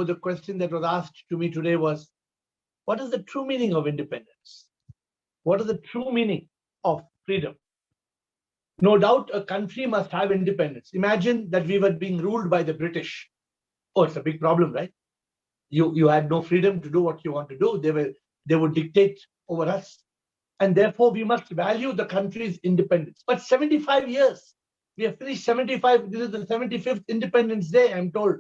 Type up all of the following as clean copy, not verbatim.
therefore the question that was asked to me today was, what is the true meaning of independence? What is the true meaning of freedom? No doubt a country must have independence. Imagine that we were being ruled by the British. Oh, it's a big problem, right? You had no freedom to do what you want to do. They would dictate over us. And therefore we must value the country's independence. But 75 years, we have finished 75, this is the 75th Independence Day, I'm told.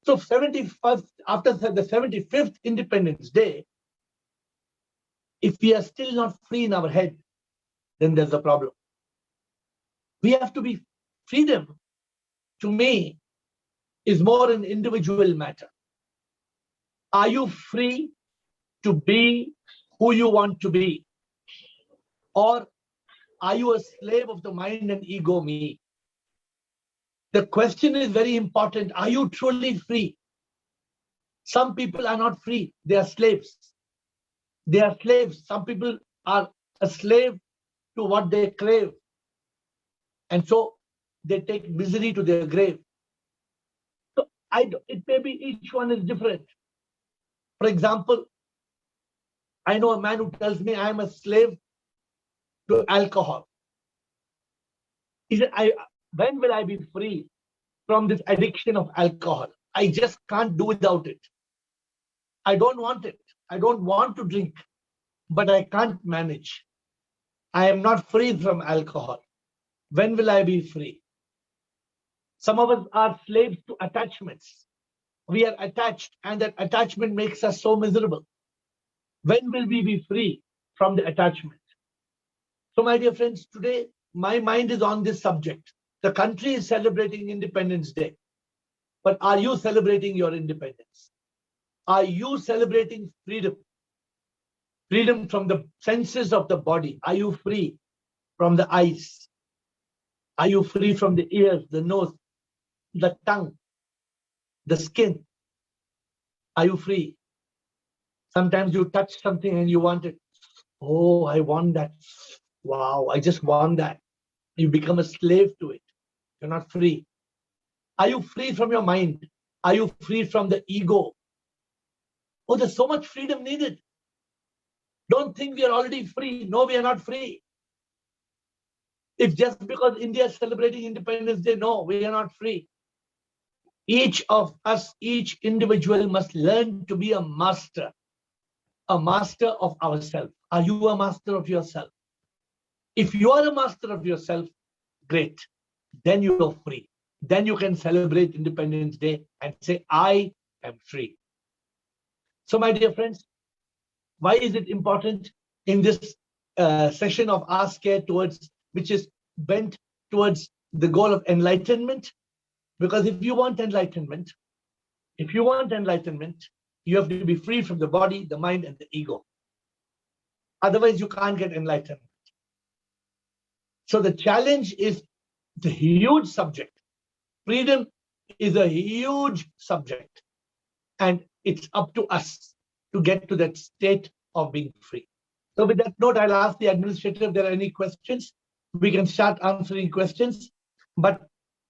So 75th, after the 75th Independence Day, if we are still not free in our head, then there's a problem. We have to be, freedom, to me, is more an individual matter. Are you free to be who you want to be? Or are you a slave of the mind and ego me? The question is very important. Are you truly free? Some people are not free. They are slaves. They are slaves. Some people are a slave to what they crave. And so they take misery to their grave. So it may be each one is different. For example, I know a man who tells me I am a slave to alcohol. He said, when will I be free from this addiction of alcohol? I just can't do without it. I don't want it. I don't want to drink, but I can't manage. I am not free from alcohol. When will I be free? Some of us are slaves to attachments. We are attached, and that attachment makes us so miserable. When will we be free from the attachment? So, my dear friends, today my mind is on this subject. The country is celebrating Independence Day. But are you celebrating your independence? Are you celebrating freedom? Freedom from the senses of the body. Are you free from the eyes? Are you free from the ears, the nose, the tongue, the skin? Are you free? Sometimes you touch something and you want it. Oh, I want that. Wow, I just want that. You become a slave to it. You're not free. Are you free from your mind? Are you free from the ego? Oh, there's so much freedom needed. Don't think we are already free. No, we are not free. If just because India is celebrating Independence Day, no, we are not free. Each of us, each individual must learn to be a master of ourselves. Are you a master of yourself? If you are a master of yourself, great. Then you are free. Then you can celebrate Independence Day and say, I am free. So, my dear friends, why is it important in this session of Ask Care towards, which is bent towards the goal of enlightenment? Because if you want enlightenment, you have to be free from the body, the mind, and the ego. Otherwise, you can't get enlightenment. So the challenge is the huge subject. Freedom is a huge subject. And it's up to us to get to that state of being free. So with that note, I'll ask the administrator if there are any questions. We can start answering questions. But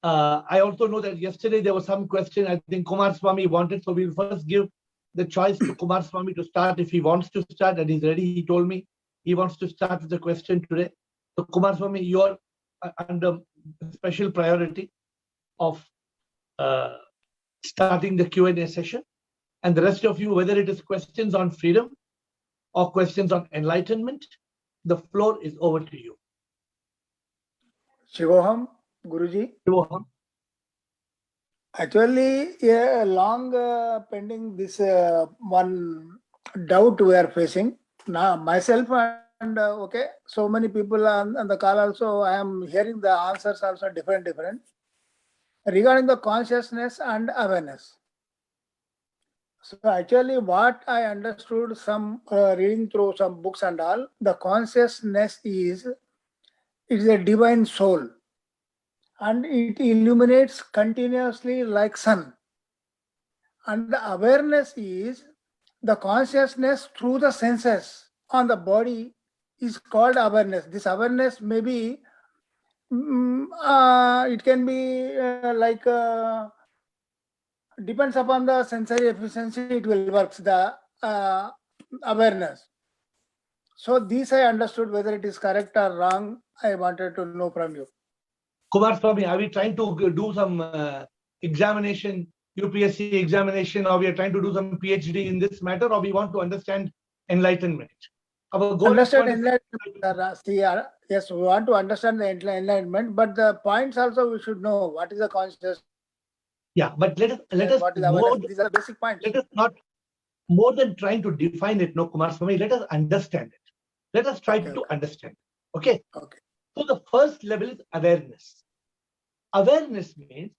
I also know that yesterday there was some question I think Kumar Swami wanted. So we'll first give the choice to Kumar Swami to start if he wants to start, and he's ready. He told me he wants to start with the question today. So Kumar Swami, you're under special priority of starting the Q&A session. And the rest of you, whether it is questions on freedom or questions on enlightenment, the floor is over to you. Shivoham, Guruji. Shivoham. Actually, a long pending this one doubt we are facing. Now, myself and okay, so many people on the call also, I am hearing the answers also different. Regarding the consciousness and awareness. So actually what I understood some reading through some books and all, the consciousness is a divine soul and it illuminates continuously like sun. And the awareness is the consciousness through the senses on the body is called awareness. This awareness may be, it can be like depends upon the sensory efficiency, it will work, the awareness. So these I understood. Whether it is correct or wrong, I wanted to know from you. Kumar Swami, are we trying to do some examination, UPSC examination, or we are trying to do some PhD in this matter, or we want to understand enlightenment? Our goal is to Understand enlightenment. See, yes, we want to understand the enlightenment, but the points also we should know. What is the consciousness? Yeah, but let us What is more, awareness? These are the basic points. let us not more than trying to define it, no, Kumar Swami, let us understand it. Let us try to understand. Okay. Okay. So the first level is awareness. Awareness means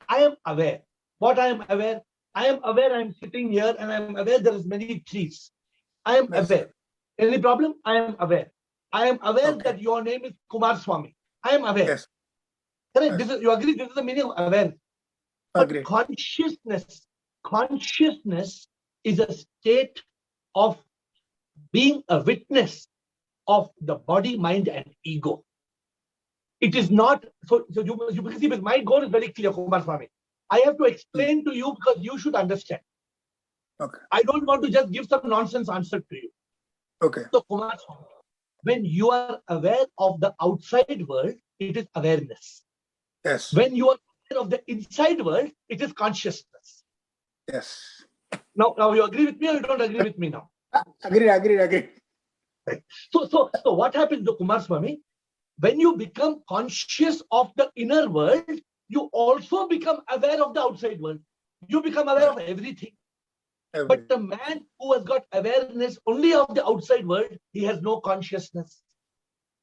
I am aware. What I am aware? I am aware I am sitting here and I am aware there is many trees. I am aware. Any problem? I am aware. I am aware that your name is Kumar Swami. I am aware. Yes. Correct? This is, you agree? This is the meaning of awareness. But Agreed. consciousness is a state of being a witness of the body, mind, and ego. It is not, so you can see, my goal is very clear, Kumar Swami. I have to explain to you because you should understand. Okay. I don't want to just give some nonsense answer to you. Okay. So Kumar Swami, when you are aware of the outside world, it is awareness. Yes. When you are aware of the inside world, it is consciousness. Yes. Now you agree with me or you don't agree with me now? Agreed. Right. So what happens to Kumar Swami? When you become conscious of the inner world, you also become aware of the outside world. You become aware of everything. But the man who has got awareness only of the outside world, he has no consciousness.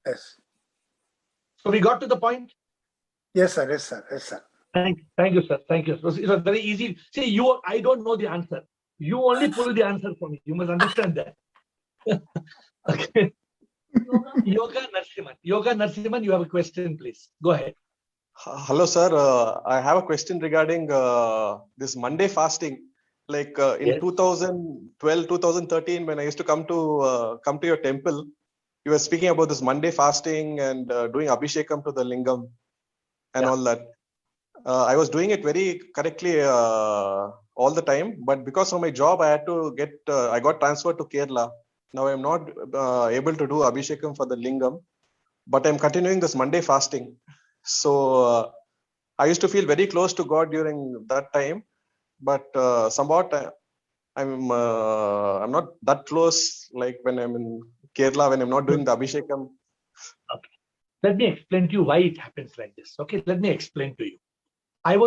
Yes. So we got to the point? Yes, sir. Thank you, sir. Thank you. It was very easy. See, I don't know the answer. You only pull the answer for me. You must understand that. Okay. Yoga Narasimhan, you have a question, please. Go ahead. Hello, sir. I have a question regarding this Monday fasting. Like in 2012, 2013, when I used to come to your temple, you were speaking about this Monday fasting and doing Abhishekam to the Lingam and all that. I was doing it very correctly all the time, but because of my job, I had to I got transferred to Kerala. Now I'm not able to do Abhishekam for the Lingam, but I'm continuing this Monday fasting. So I used to feel very close to God during that time, but somewhat I'm not that close like when I'm in Kerala, when I'm not doing the Abhishekam. Okay. Let me explain to you why it happens like this. Okay, let me explain to you. I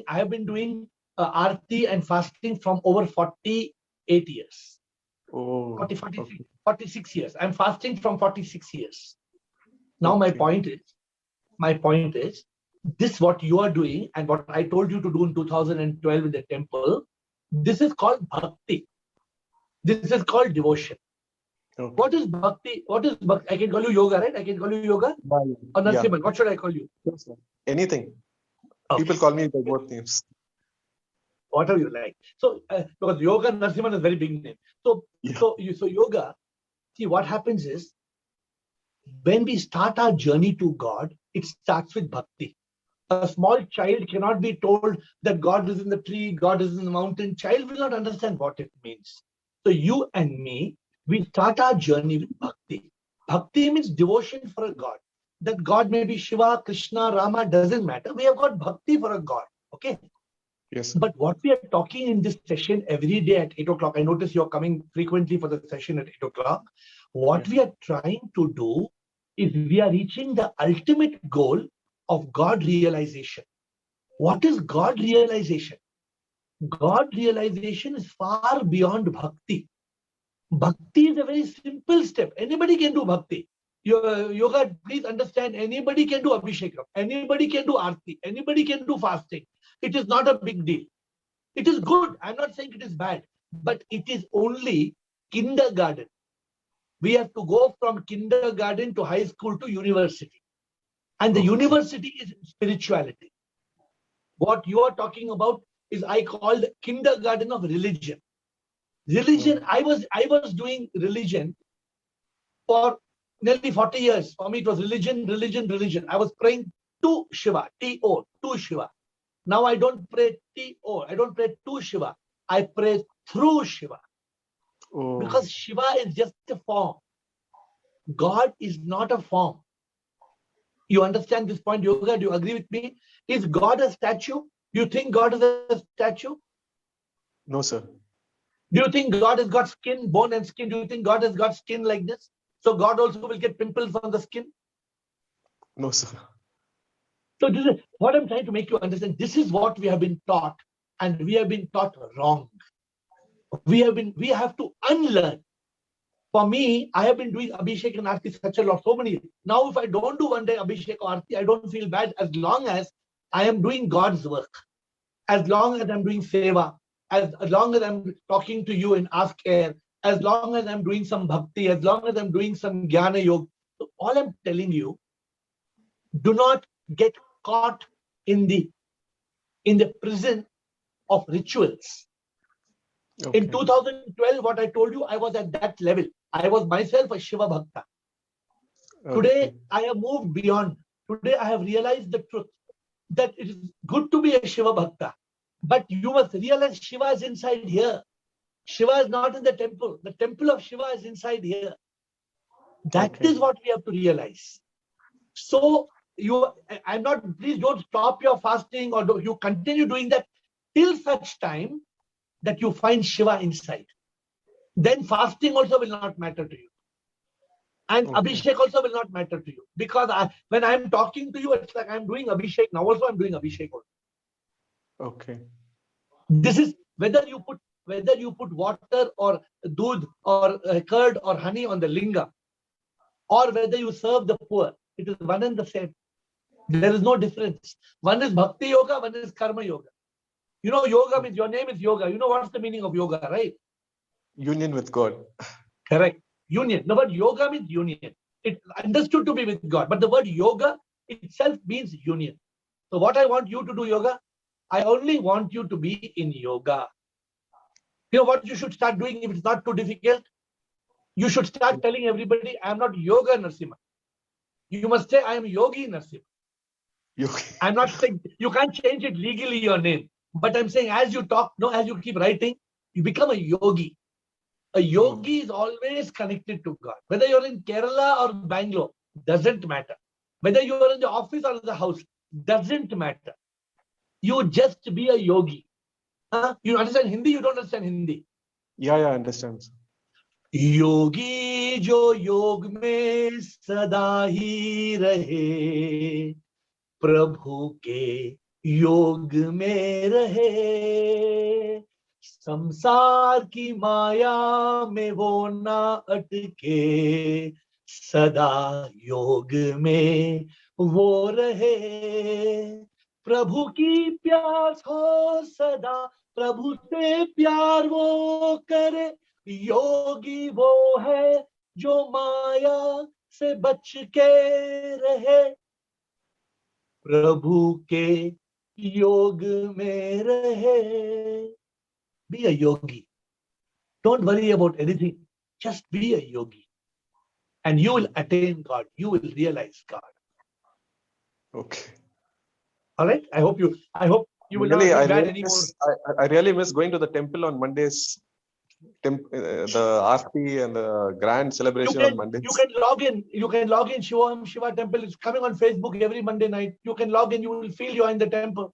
have been doing Aarti and fasting from over 48 years. Oh, 46 years. I'm fasting from 46 years. Now my point is, this what you are doing and what I told you to do in 2012 in the temple, this is called bhakti. This is called devotion. Okay. What is bhakti? I can call you yoga, right? I can call you yoga? Or Narasimhan, what should I call you? Yes, sir. Anything. Okay. People call me by both names. Whatever you like. So, because yoga Narasimhan is a very big name. So yoga, see what happens is, when we start our journey to God, it starts with bhakti. A small child cannot be told that God is in the tree, God is in the mountain. Child will not understand what it means. So you and me, we start our journey with bhakti. Bhakti means devotion for a God. That God may be Shiva, Krishna, Rama, doesn't matter. We have got bhakti for a God. Okay? Yes. But what we are talking in this session every day at 8 o'clock, I notice you're coming frequently for the session at 8 o'clock. What we are trying to do is we are reaching the ultimate goal of God realization. What is God realization? God realization is far beyond bhakti. Bhakti is a very simple step. Anybody can do bhakti. Yoga, please understand, anybody can do Abhishekam. Anybody can do Aarti. Anybody can do fasting. It is not a big deal. It is good. I'm not saying it is bad. But it is only kindergarten. We have to go from kindergarten to high school to university. And the university is spirituality. What you are talking about is, I call the kindergarten of religion. Religion, I was doing religion for nearly 40 years. For me, it was religion. I was praying to Shiva, T-O, to Shiva. Now I don't pray T-O. I don't pray to Shiva. I pray through Shiva. Oh. Because Shiva is just a form. God is not a form. You understand this point, Yoga? Do you agree with me? Is God a statue? Do you think God is a statue? No, sir. Do you think God has got skin, bone and skin? Do you think God has got skin like this? So God also will get pimples on the skin? No, sir. So this is what I'm trying to make you understand. This is what we have been taught, and we have been taught wrong. We have to unlearn. For me, I have been doing Abhishek and Aarti such a lot, so many. Now, if I don't do one day Abhishek or Aarti, I don't feel bad as long as I am doing God's work. As long as I'm doing Seva, as long as I'm talking to you in Ask Air, as long as I'm doing some Bhakti, as long as I'm doing some Jnana Yoga. So all I'm telling you, do not get caught in the prison of rituals. Okay. In 2012, what I told you, I was at that level. I was myself a Shiva Bhakta. Today, Okay. I have moved beyond. Today, I have realized the truth that it is good to be a Shiva Bhakta. But you must realize Shiva is inside here. Shiva is not in the temple. The temple of Shiva is inside here. That Okay. is what we have to realize. So, please don't stop your fasting or you continue doing that till such time that you find Shiva inside. Then fasting also will not matter to you. And Okay. Abhishek also will not matter to you. Because when I'm talking to you, it's like I'm doing Abhishek. Now also I'm doing Abhishek also. Okay. This is whether you put water or doodh or curd or honey on the linga, or whether you serve the poor. It is one and the same. There is no difference. One is Bhakti Yoga, one is Karma Yoga. You know, yoga means, your name is Yoga. You know what's the meaning of yoga, right? Union with God. Correct. Union. The word yoga means union. It's understood to be with God. But the word yoga itself means union. So what I want you to do, Yoga, I only want you to be in yoga. You know what you should start doing if it's not too difficult? You should start telling everybody, I am not Yoga Narasimha. You must say, I am Yogi Narasimha. Okay. I'm not saying, you can't change it legally, your name. But I'm saying, as you talk, as you keep writing, you become a yogi. A yogi is always connected to God. Whether you're in Kerala or Bangalore, doesn't matter. Whether you are in the office or in the house, doesn't matter. You just be a yogi. You understand Hindi? You don't understand Hindi. Yeah, I understand, sir. योगी जो योग में सदा ही रहे, प्रभु के योग में रहे, संसार की माया में वो ना अटके, सदा योग में वो रहे, प्रभु की प्यास हो सदा, प्रभु से प्यार वो करे, योगी वो है जो माया से बच के रहे, प्रभु के योग में रहे. Be a yogi. Don't worry about anything. Just be a yogi. And you will attain God. You will realize God. Okay. All right? I hope you will not be bad anymore. I really miss going to the temple on Mondays. The Aarti and the grand celebration on Mondays. You can log in. You can log in. Shiva Temple is coming on Facebook every Monday night. You can log in. You will feel you are in the temple.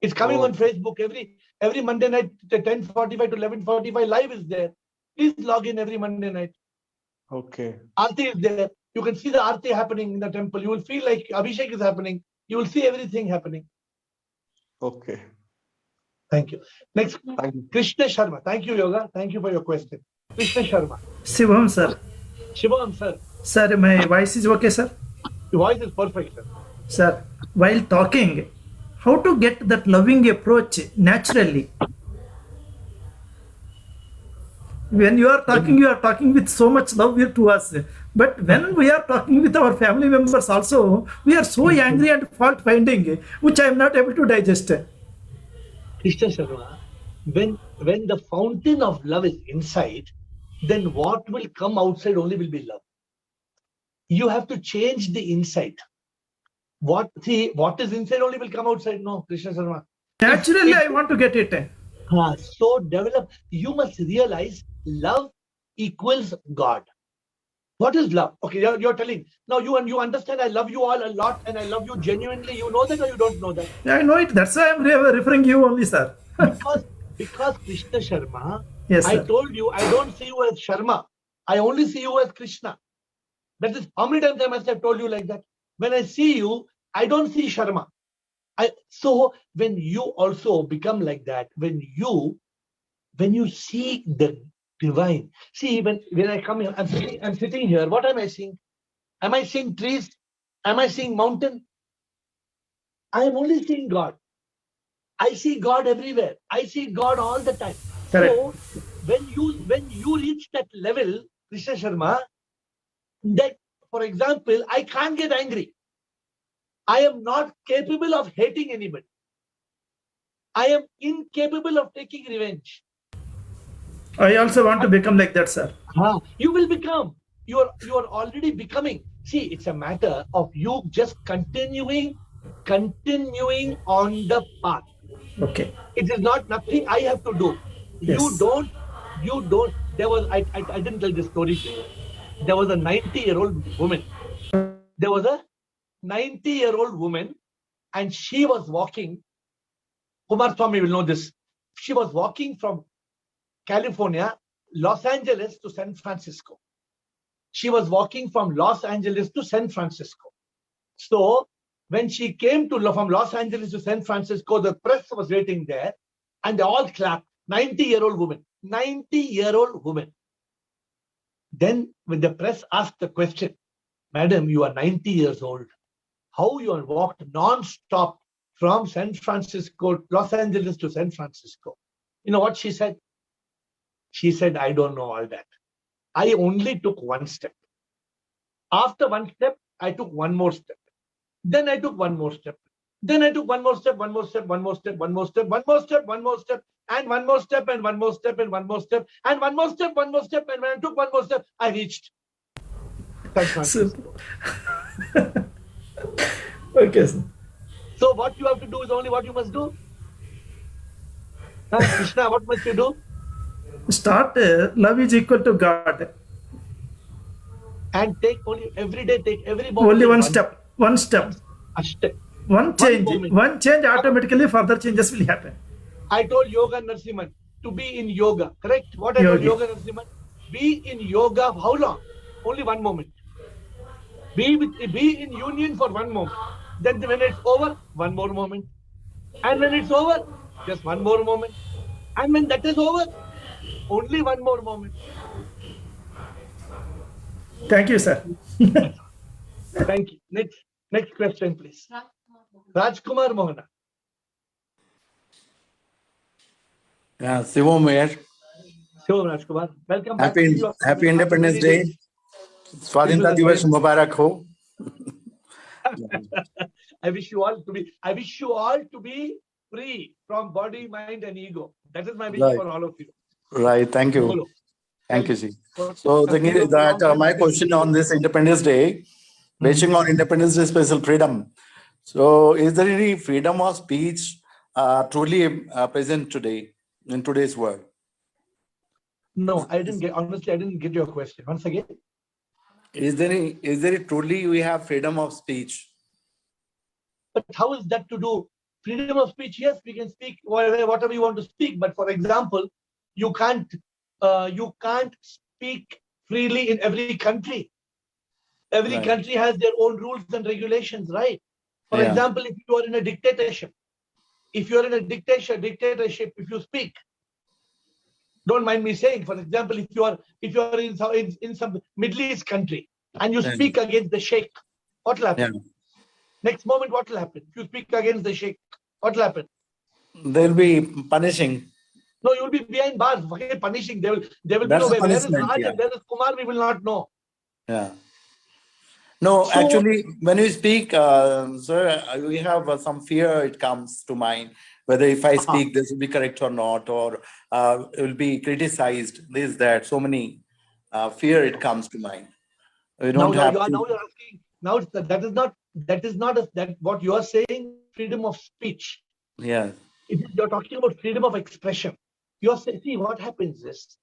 It's coming on Facebook every Monday night, 10:45 to 11:45. Live is there. Please log in every Monday night. Okay. Aarti is there. You can see the Aarti happening in the temple. You will feel like Abhishek is happening. You will see everything happening. Okay. Thank you. Next, Thank you. Krishna Sharma. Thank you, Yoga. Thank you for your question. Krishna Sharma. Shivam, sir. Shivam, sir. Sir, my voice is okay, sir? Your voice is perfect, sir. Sir, while talking, how to get that loving approach naturally? When you are talking with so much love to us. But when we are talking with our family members also, we are so angry and fault finding, which I am not able to digest. Krishna Sharma, when the fountain of love is inside, then what will come outside only will be love. You have to change the inside. What is inside only will come outside. No, Krishna Sharma. Naturally, I want to get it. So develop. You must realize love equals God. What is love? Okay, you're telling now. You understand. I love you all a lot, and I love you genuinely. You know that, or you don't know that? I know it. That's why I'm referring you only, sir. Because Krishna Sharma, Yes, I sir. told you I don't see you as Sharma. I only see you as Krishna. That is how many times I must have told you like that. When I see you, I don't see Sharma. So when you also become like that, when you see the divine, see when I come here, I'm sitting here. What am I seeing? Am I seeing trees? Am I seeing mountain? I am only seeing God. I see God everywhere. I see God all the time. Correct. So when you reach that level, Krishna Sharma, that for example, I can't get angry. I am not capable of hating anybody. I am incapable of taking revenge. I also want to become like that, sir. You will become. You are already becoming. See, it's a matter of you just continuing on the path. Okay. It is not nothing I have to do. Yes. You don't. There was I didn't tell this story to you. There was a 90-year-old woman. There was a 90-year-old woman, and she was walking. Kumar Swami will know this. She was walking from California, Los Angeles to San Francisco. She was walking from Los Angeles to San Francisco. So when she came from Los Angeles to San Francisco, the press was waiting there, and they all clapped. 90-year-old woman. 90-year-old woman. Then when the press asked the question, Madam, you are 90 years old. How you have walked non-stop from San Francisco, Los Angeles to San Francisco? You know what she said? She said, I don't know all that. I only took one step. After one step, I took one more step. Then I took one more step. Then I took one more step, one more step, one more step, one more step, one more step, one more step, and one more step, and one more step, and one more step, and one more step, one more step, and when I took one more step, I reached San Francisco. Okay, sir. So what you have to do is only what you must do. Krishna, what must you do? Start. Love is equal to God. And take only every day, take every moment. Only one step. One step. A step. One change. moment. One change, automatically further changes will happen. I told Yoga Narasimhan to be in yoga. Correct? What I told Yogi. Yoga Narasimhan? Be in yoga. How long? Only one moment. Be in union for one moment. Then when it's over, one more moment. And when it's over, just one more moment. And when that is over, only one more moment. Thank you, sir. Thank you. Next question, please. Rajkumar Mohana. Yeah, Sivo Mayor. Shivam Rajkumar. Welcome back. Happy Independence Day. Swadhinta Divas Mubarak ho. I wish you all to be free from body, mind, and ego. That is my wish Right. for all of you. Right. Thank you. Bolo. Thank you, Ji. So the thing is that my question on this Independence Day, basing on Independence Day special freedom. So is there any freedom of speech truly present today in today's world? No, I didn't get your question. Once again. Is there truly we have freedom of speech? But how is that to do? Freedom of speech, yes, we can speak whatever you want to speak. But for example, you can't speak freely in every country. Every Right. country has their own rules and regulations, right? For Yeah. example, if you are in a dictatorship, if you speak, don't mind me saying, for example, if you are in some Middle East country and you Yeah. speak against the sheikh, what will happen? Yeah. Next moment, what will happen? If you speak against the sheikh, what will happen? They'll be punishing. No, you'll be behind bars. Forget punishing. They will That's know a where is punishment, Raj yeah. and where is Kumar. We will not know. Yeah. No, So- actually, when you speak, sir, we have some fear. It comes to mind whether if I speak, this will be correct or not, or it will be criticized. This, that, so many fear. It comes to mind. We Now don't have. you're asking. Now that is not that is not that what you are saying, freedom of speech. Yeah. You're talking about freedom of expression. You're saying, see, what happens is,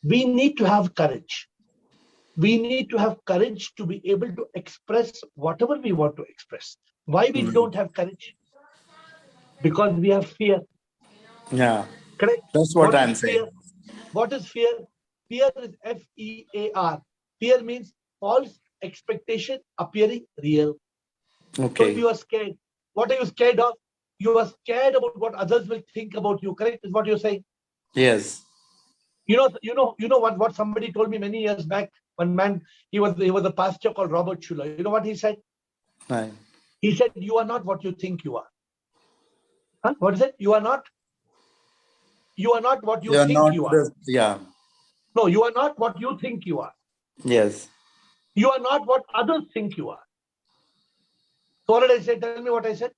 we need to have courage. We need to have courage to be able to express whatever we want to express. Why we don't have courage? Because we have fear. Yeah. Correct? That's what I'm is saying. fear? What is fear? Fear is F-E-A-R. Fear means false expectation appearing real. So if Okay. you are scared, what are you scared of? You are scared about what others will think about you. Correct? Is what you're saying. Yes. You know what somebody told me many years back. One man, he was a pastor called Robert Schuller. You know what he said? Right. He said, "You are not what you think you are." Huh? What is it? You are not what you You're think not you are. yeah. No, you are not what you think you are. Yes. You are not what others think you are. So what did I say? Tell me what I said.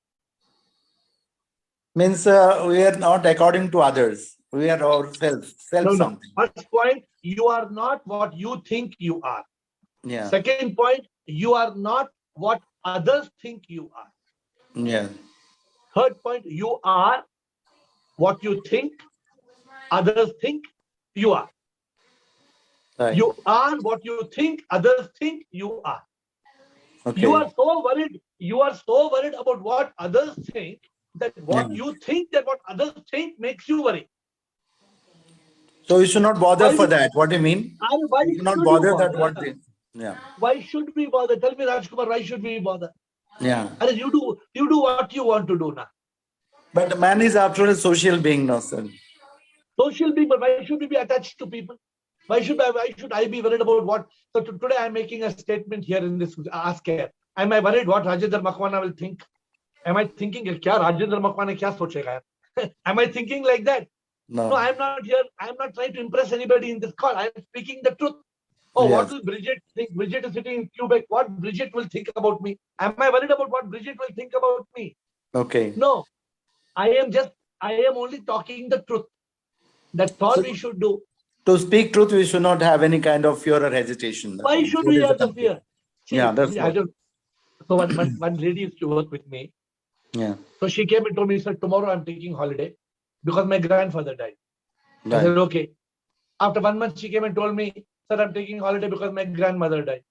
Means we are not according to others. We are ourselves, self No. something. First point, you are not what you think you are. Yeah. Second point, you are not what others think you are. Yeah. Third point, you are what you think others think you are. Right. You are what you think others think you are. Okay. You are so worried about what others think, that what Yeah. you think that what others think makes you worry. So you should not bother Why for do- that. What do you mean? Why You should not should you bother that bother? what they. Yeah. Why should we bother? Tell me, Rajkumar, why should we bother? Yeah. And you do what you want to do now. But man is after all a social being now, sir. Social people, why should we be attached to people? Why should I be worried about what? So today I'm making a statement here in this Ask Air. Am I worried what Rajendra Makwana will think? Am I thinking, kya Rajendra Makwana kya sochega? Am I thinking like that? No, I'm not here. I'm not trying to impress anybody in this call. I'm speaking the truth. Oh, what Yes. will Bridget think? Bridget is sitting in Quebec. What Bridget will think about me? Am I worried about what Bridget will think about me? Okay. No, I am only talking the truth. That's all So- we should do. To speak truth, we should not have any kind of fear or hesitation. Why should That we is have the conclusion. fear? See, Yeah, that's I what. don't. So one lady used to work with me. Yeah. So she came and told me, "Sir, tomorrow I'm taking holiday because my grandfather died." I Right. said, "Okay." After 1 month, she came and told me, "Sir, I'm taking holiday because my grandmother died."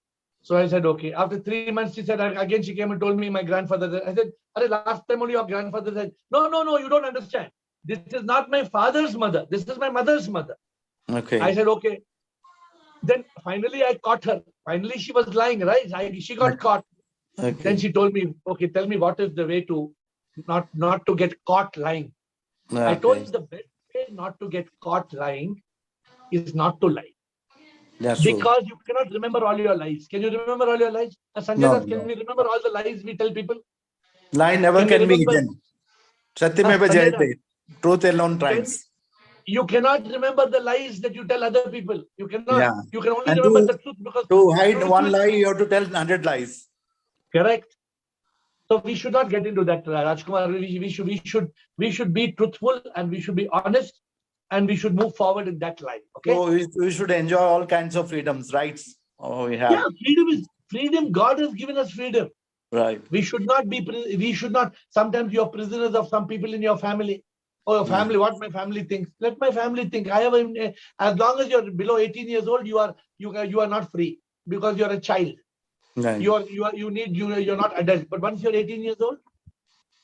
So I said, "Okay." After 3 months, she said, again, she came and told me my grandfather died. I said, "Arey, last time only your grandfather died." No, you don't understand. This is not my father's mother. This is my mother's mother. Okay. I said, "Okay." Then finally I caught her. Finally, she was lying, right? She got caught. Okay. Then she told me, "Okay, tell me what is the way to not to get caught lying." I told Okay. her the best way not to get caught lying is not to lie. That's true. Because you cannot remember all your lies. Can you remember all your lies? Sanjay No, Das, can no. we remember all the lies we tell people? Lie never Can we can be remember? hidden. Satyameva Sanjay Jayate. Truth alone Can, triumphs. you cannot remember the lies that you tell other people. You cannot. Yeah. You can only And remember the truth because to hide truth one will- lie, you have to tell 100 lies. Correct. So we should not get into that, Rajkumar. We should be truthful and we should be honest and we should move forward in that line. Okay. So we should enjoy all kinds of freedoms, rights. Oh, we have. Yeah, freedom. God has given us freedom. Right. We should not. Sometimes you're prisoners of some people in your family. Oh, your family, what my family thinks. Let my family think. As long as you're below 18 years old, you are not free because you're a child. Right. You're not adult. But once you're 18 years old,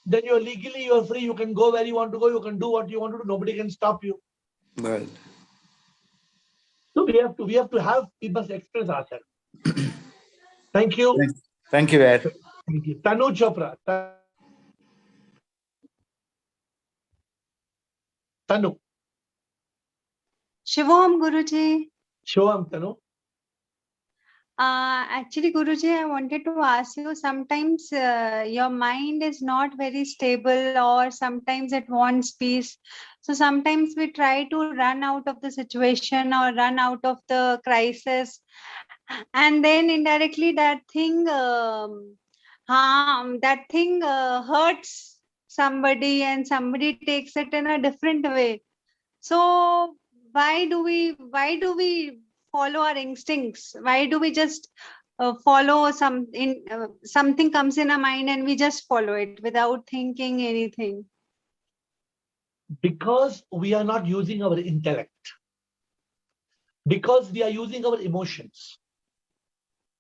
then you're free. You can go where you want to go. You can do what you want to do. Nobody can stop you. Right. So we must express ourselves. Thank you. Thank you, Ed. Thank you. Tanu Chopra. Tanu. Shivam Guruji. Shivam, Tanu. Actually, Guruji, I wanted to ask you, sometimes your mind is not very stable or sometimes it wants peace. So sometimes we try to run out of the situation or run out of the crisis. And then indirectly that thing hurts somebody and somebody takes it in a different way. So why do we follow our instincts? Why do we just follow something comes in our mind and we just follow it without thinking anything? Because we are not using our intellect. Because we are using our emotions.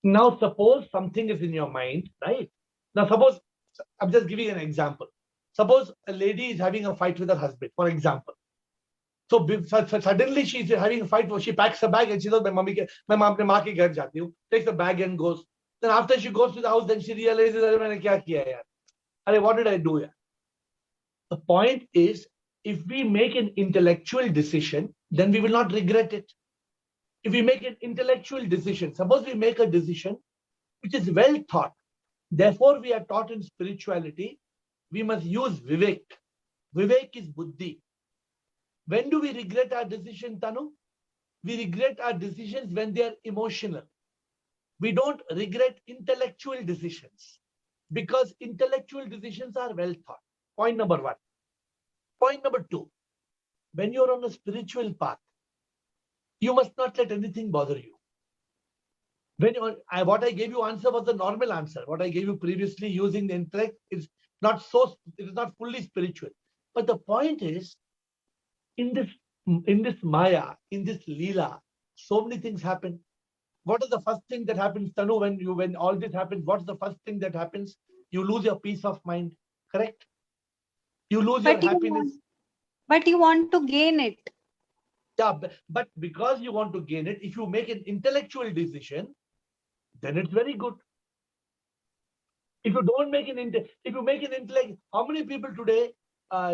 Now, suppose something is in your mind, right? Now, suppose, I'm just giving an example. Suppose a lady is having a fight with her husband, for example. So suddenly she's having a fight, she packs her bag and she says, my mom takes the bag and goes. Then after she goes to the house, then she realizes, what did I do here? The point is, if we make an intellectual decision, then we will not regret it. If we make an intellectual decision, suppose we make a decision which is well thought, therefore we are taught in spirituality, we must use Vivek. Vivek is Buddhi. When do we regret our decision, Tanu? We regret our decisions when they are emotional. We don't regret intellectual decisions because intellectual decisions are well thought. Point number one. Point number two, when you're on a spiritual path, you must not let anything bother you. What I gave you answer was the normal answer. What I gave you previously using the intellect is not fully spiritual. But the point is, in this Maya, in this Leela, so many things happen. What is the first thing that happens, Tanu, when all this happens? What's the first thing that happens? You lose your peace of mind, correct? You lose your happiness. But you want to gain it. Yeah, but because you want to gain it, if you make an intellectual decision, then it's very good. If you don't make if you make an intellect, how many people today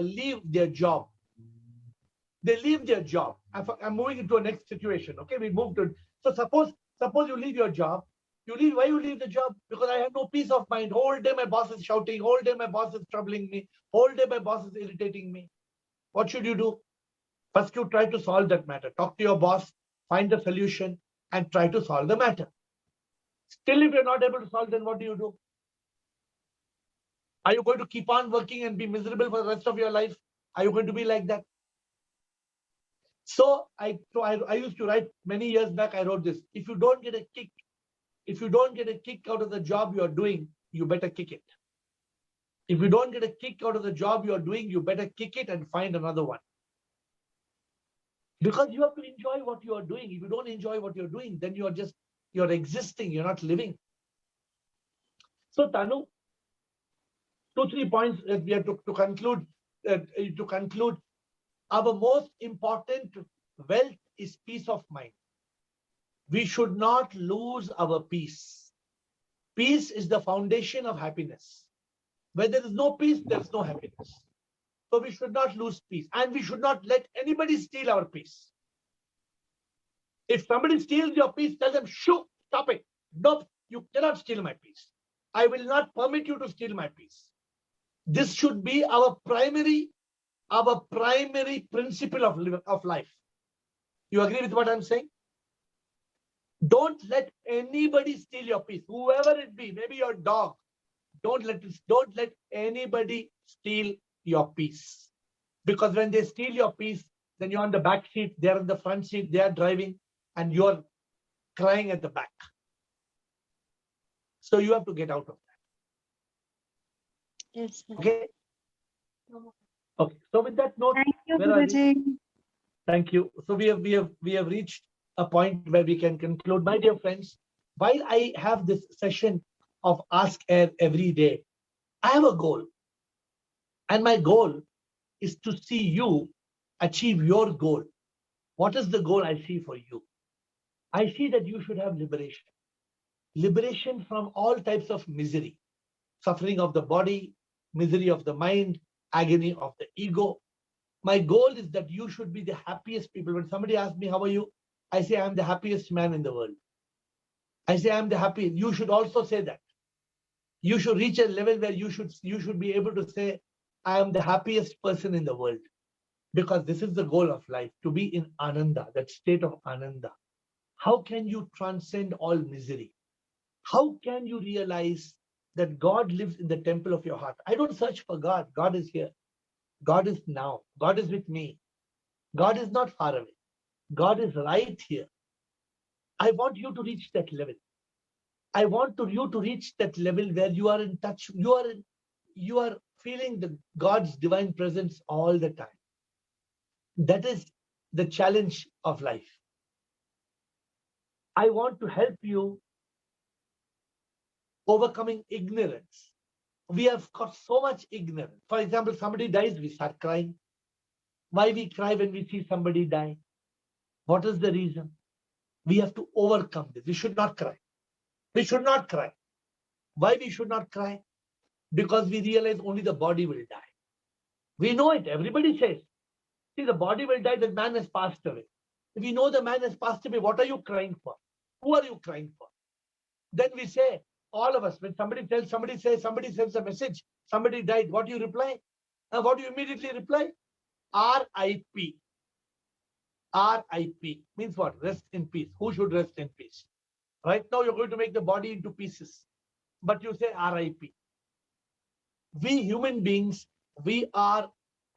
leave their job? They leave their job. I'm moving into a next situation. Okay, we move to. So suppose you leave your job. Why you leave the job? Because I have no peace of mind. Whole day my boss is shouting. Whole day my boss is troubling me. Whole day my boss is irritating me. What should you do? First, you try to solve that matter. Talk to your boss, find the solution, and try to solve the matter. Still, if you're not able to solve, then what do you do? Are you going to keep on working and be miserable for the rest of your life? Are you going to be like that? So I used to write many years back, I wrote this. If you don't get a kick out of the job you are doing, you better kick it. If you don't get a kick out of the job you are doing, you better kick it and find another one. Because you have to enjoy what you are doing. If you don't enjoy what you're doing, then you're existing, you're not living. So Tanu, 2-3 points that we have to conclude. Our most important wealth is peace of mind. We should not lose our peace. Peace is the foundation of happiness. Where there is no peace, there is no happiness. So we should not lose peace, and we should not let anybody steal our peace. If somebody steals your peace, tell them, shoo, stop it. Nope, you cannot steal my peace. I will not permit you to steal my peace. This should be our primary principle of life. You agree with what I'm saying? Don't let anybody steal your peace, whoever it be, maybe your dog. Don't let anybody steal your peace. Because when they steal your peace, then you're on the back seat, they're in the front seat, they are driving, and you're crying at the back. So you have to get out of that. Yes, sir. Okay? Okay. So with that note, Thank you, where are we? Guruji. Thank you. So we have reached a point where we can conclude. My dear friends, while I have this session of Ask Air every day, I have a goal. And my goal is to see you achieve your goal. What is the goal I see for you? I see that you should have liberation. Liberation from all types of misery. Suffering of the body, misery of the mind, agony of the ego. My goal is that you should be the happiest people. When somebody asks me, how are you? I say, I'm the happiest man in the world. I say, I'm the happiest. You should also say that. You should reach a level where you should be able to say, I am the happiest person in the world. Because this is the goal of life, to be in Ananda, that state of Ananda. How can you transcend all misery? How can you realize that God lives in the temple of your heart? I don't search for God. God is here. God is now. God is with me. God is not far away. God is right here. I want you to reach that level. I want you to reach that level where you are in touch, you are feeling the God's divine presence all the time. That is the challenge of life. I want to help you overcoming ignorance. We have got so much ignorance. For example, somebody dies, we start crying. Why we cry when we see somebody die? What is the reason? We have to overcome this. We should not cry. We should not cry. Why we should not cry? Because we realize only the body will die. We know it. Everybody says, see, the body will die, the man has passed away. If we know the man has passed away, what are you crying for? Who are you crying for? Then we say, all of us, when somebody sends a message, somebody died, what do you reply? What do you immediately reply? R.I.P. R.I.P. means what? Rest in peace. Who should rest in peace? Right now, you're going to make the body into pieces, but you say R.I.P. We human beings, we are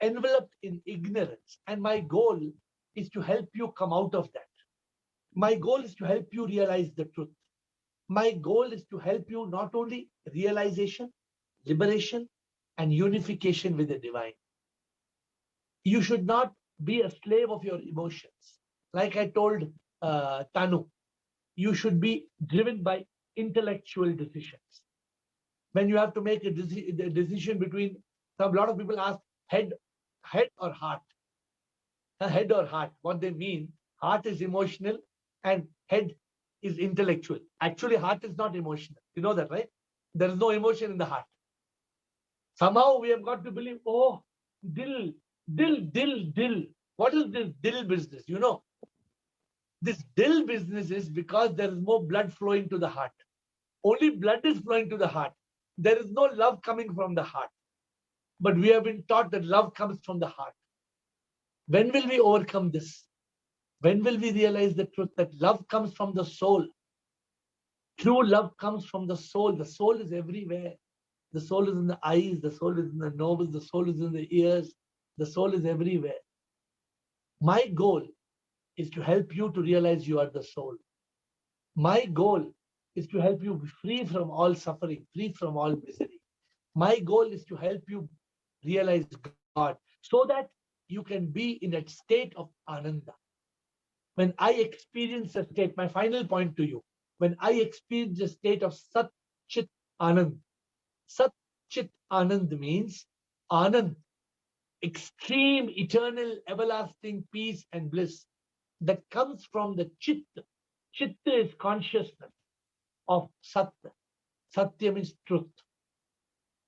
enveloped in ignorance, and my goal is to help you come out of that. My goal is to help you realize the truth. My goal is to help you not only realization, liberation, and unification with the divine. You should not be a slave of your emotions. Like I told Tanu, you should be driven by intellectual decisions. When you have to make a decision between, a lot of people ask head or heart. Head or heart. What they mean, heart is emotional and head is intellectual. Actually, heart is not emotional. You know that, right? There is no emotion in the heart. Somehow we have got to believe, oh, dil. What is this dil business? You know, this dil business is because there is more blood flowing to the heart. Only blood is flowing to the heart. There is no love coming from the heart. But we have been taught that love comes from the heart. When will we overcome this? When will we realize the truth that love comes from the soul? True love comes from the soul. The soul is everywhere. The soul is in the eyes. The soul is in the nose. The soul is in the ears. The soul is everywhere. My goal is to help you to realize you are the soul. My goal is to help you be free from all suffering, free from all misery. My goal is to help you realize God so that you can be in that state of Ananda. When I experience a state, my final point to you, when I experience a state of Sat Chit Anand. Sat Chit Anand means Anand, extreme, eternal, everlasting peace and bliss that comes from the Chit. Chit is consciousness of Sat. Satya means truth.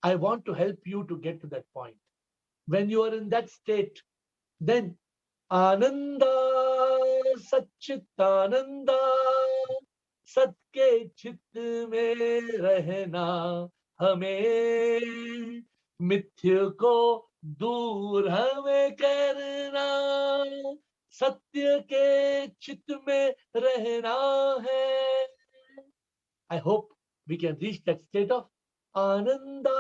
I want to help you to get to that point. When you are in that state, then Ananda, Satchitananda, Sat ke chit mein rehna, hame mithya ko dur hame karna, Satya ke chit mein rehna hai. I hope we can reach that state of Ananda,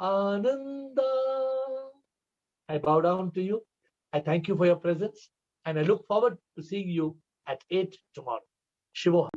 Ananda. I bow down to you. I thank you for your presence, and I look forward to seeing you at 8 tomorrow. Shivoham.